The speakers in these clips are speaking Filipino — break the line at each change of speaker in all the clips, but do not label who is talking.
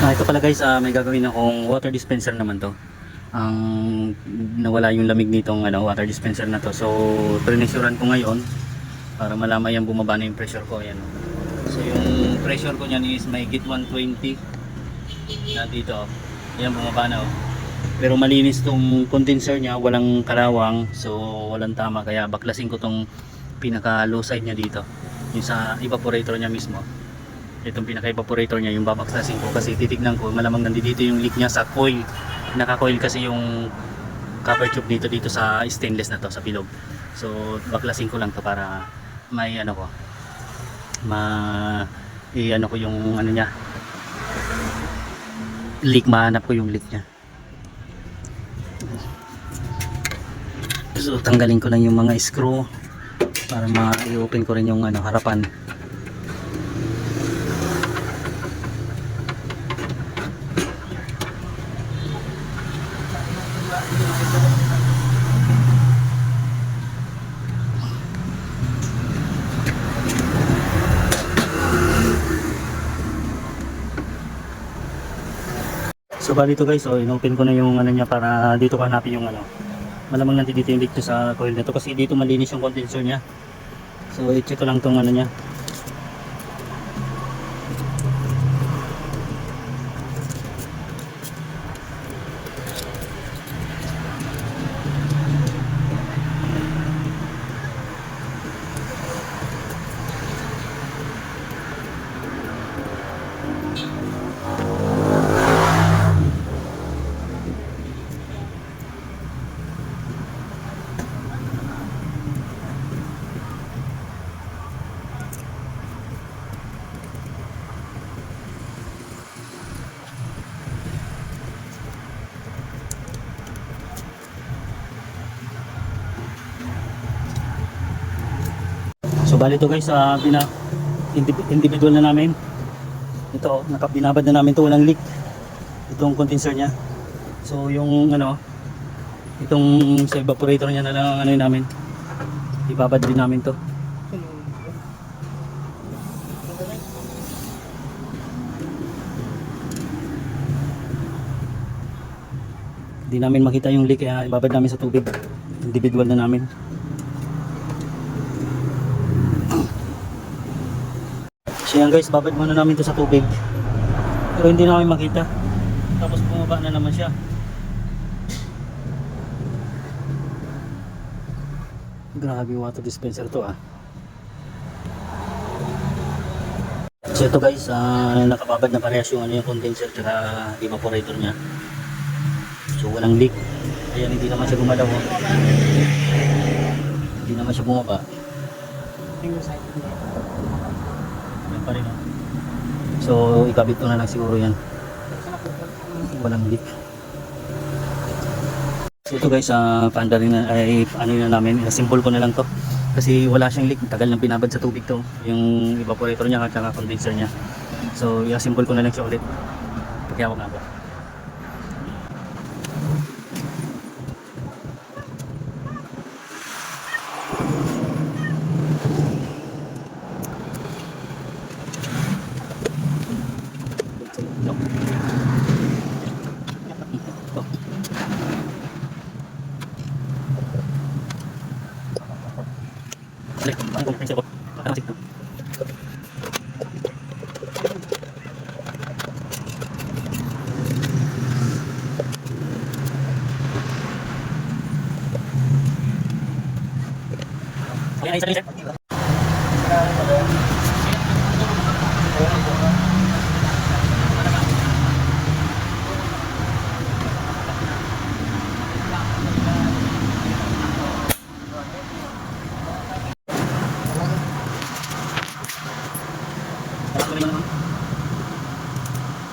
Ito pala guys, may gagawin akong water dispenser naman to. Ang nawala yung lamig nitong water dispenser na to. So, pinisuran ko ngayon para malaman yung bumaba na yung pressure ko. Ayan. So, yung pressure ko niyan is may git 120 na dito. Ayan, bumaba na. Pero malinis tong condenser niya, walang kalawang. So, walang tama. Kaya baklasin ko tong pinaka low side niya dito. Yung sa evaporator niya mismo. Itong pinaka-evaporator niya, yung babaklasin ko kasi titignan ko, malamang nandito yung leak niya sa coil. Naka-coil kasi yung cover tube dito sa stainless na to, sa bilog. So baklasin ko lang to para may ko ko yung niya, leak, mahanap ko yung leak niya. So tanggalin ko lang yung mga screw para ma-i-open ko rin yung harapan. So bali ito guys, inopen ko na yung niya para dito ko hanapin yung malamang nandito yung leak sa coil nito kasi dito malinis yung condenser niya. So i-check ko lang tong niya. So bali ito guys, individual na namin. Ito, binabad na namin ito, walang leak. Itong condenser niya. So yung itong sa evaporator niya na lang namin. Ibabad din namin to. Hindi namin makita yung leak kaya ibabad namin sa tubig. Individual na namin. So yan guys, babad muna namin to sa tubig. Pero hindi namin makita. Tapos bumaba na naman siya. Grabe yung water dispenser to . So ito guys, nakababad na parehas yung yung condenser at evaporator niya. So walang leak. Ayan, hindi naman siya gumalaw. Hindi naman siya bumaba. Yan pa rin . So ikabit ko na lang siguro yan. Walang leak. So ito guys, paanda rin na, na namin, simple ko na lang to. Kasi wala siyang leak, tagal nang binabad sa tubig to. Yung evaporator niya at saka condenser niya. So i-assemble ko na lang siya ulit. Paghihawak na ako.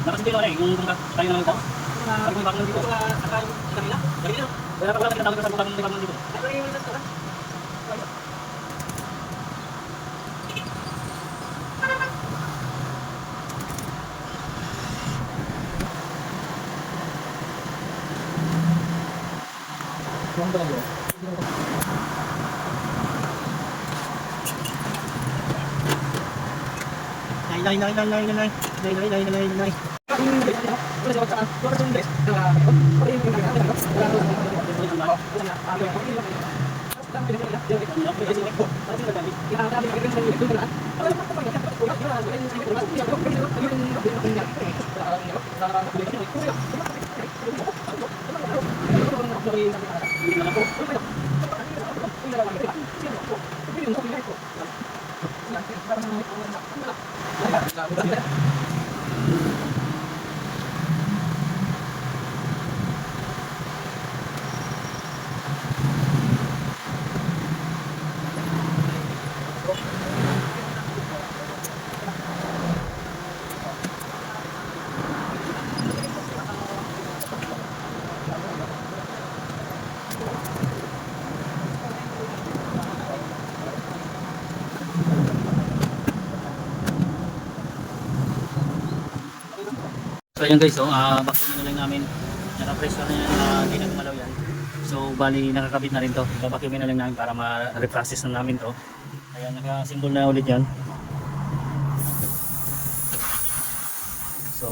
Dapat hindi naman kung tayo naman ito. Pag may bakang dito, saka yung kanila. Kanila. Wala pa kita tawag sa bakang dito. Ano yung isa ka? Yung ba yun? Nay. So yun guys, so vacuum na lang namin. Naka-pressure na yan, hindi na gumalaw yan. So bali nakakabit na rin to. Vacuum na lang namin para ma-reprocess na namin to. Ayan, naka-symbol na ulit yan. So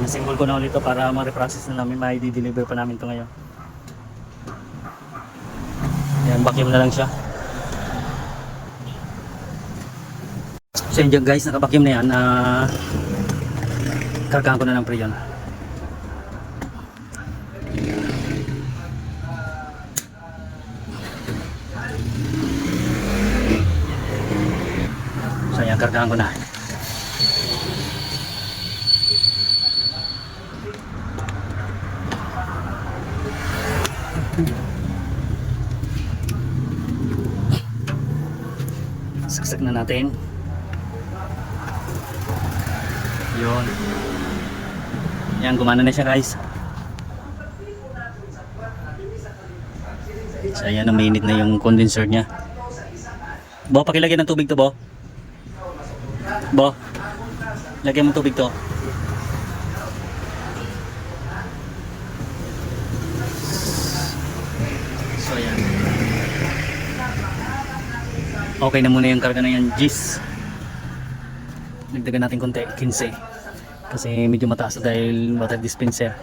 simbol ko na ulit to para ma-reprocess na namin, ma-deliver pa namin to ngayon. Ayan, vacuum na lang siya. So yun guys, nakabakyum na yan. Kargaan ko na ng pre-yon. So yan, kargaan ko na. Saksak na natin. Yun. Yan, gumana na siya guys. So ayan, uminit na yung condenser niya. Bo, pakilagyan ng tubig to, Bo. Bo, lagyan mo tubig to. So ayan. Okay na muna yung karga na yan, Gis. Nagdagan natin konti, 15. Kasi medyo mataas dahil water dispenser.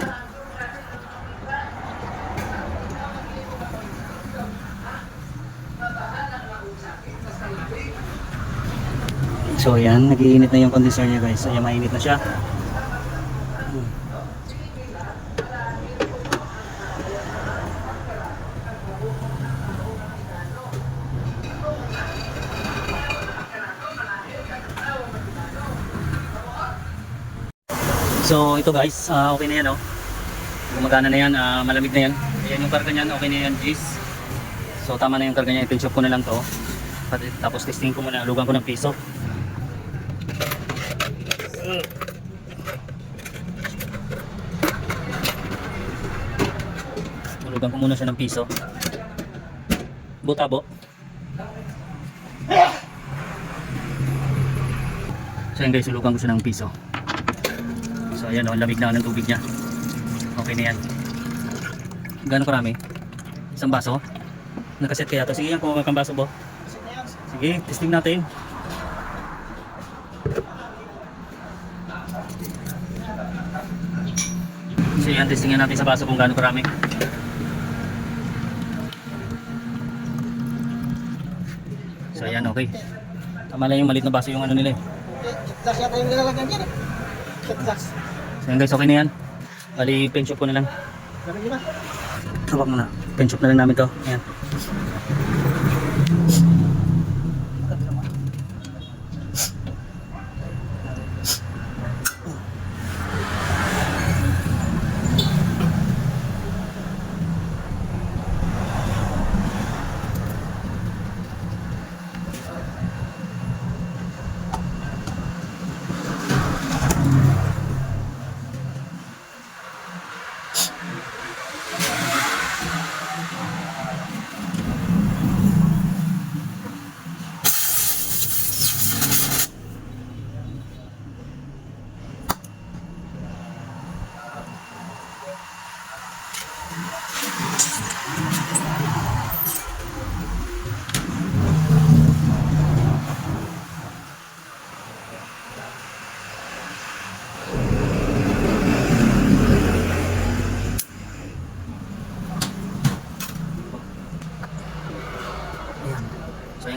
So ayan, nag-iinit na yung condenser niya guys. Ayan, mainit na siya. So ito guys, okay na yan, oh. Gumagana na yan, malamig na yan. Ayan yung karga niyan, okay na yan, Gis. So tama na yung karga niya, i-pinch off ko na lang to. Tapos testing ko muna, lugan ko ng piso. Lugan ko muna siya ng piso. Butabo. So yan guys, lugan ko siya ng piso. So ayan, lamig na ng tubig niya. Okay na yan. Gano'ng karami? Isang baso? Nakaset kaya to. Sige yan, kung kang baso, Bo. Sige, testing natin. So yan, testingin natin sa baso kung gano'ng karami. So ayan, okay. Tama lang yung maliit na baso yung ano nila eh.
Glass yata yung nilalagyan dyan eh. Glass.
So yan guys, okay na yan. Bali, pinch off ko na lang.
Ganun yun ba?
Hawak mo na. Pinch off na lang namin to. Ayan.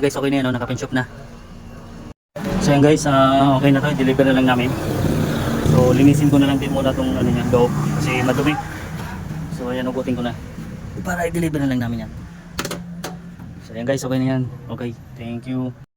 guys, okay na yan, no? Naka-pinshop na. So yan guys, okay na to, deliver na lang namin. So linisin ko na lang din muna tong ano niya, loob kasi madumi. So ayan, ugutin ko na para i-deliver na lang namin yan. So yan guys, okay na yan. Okay, thank you.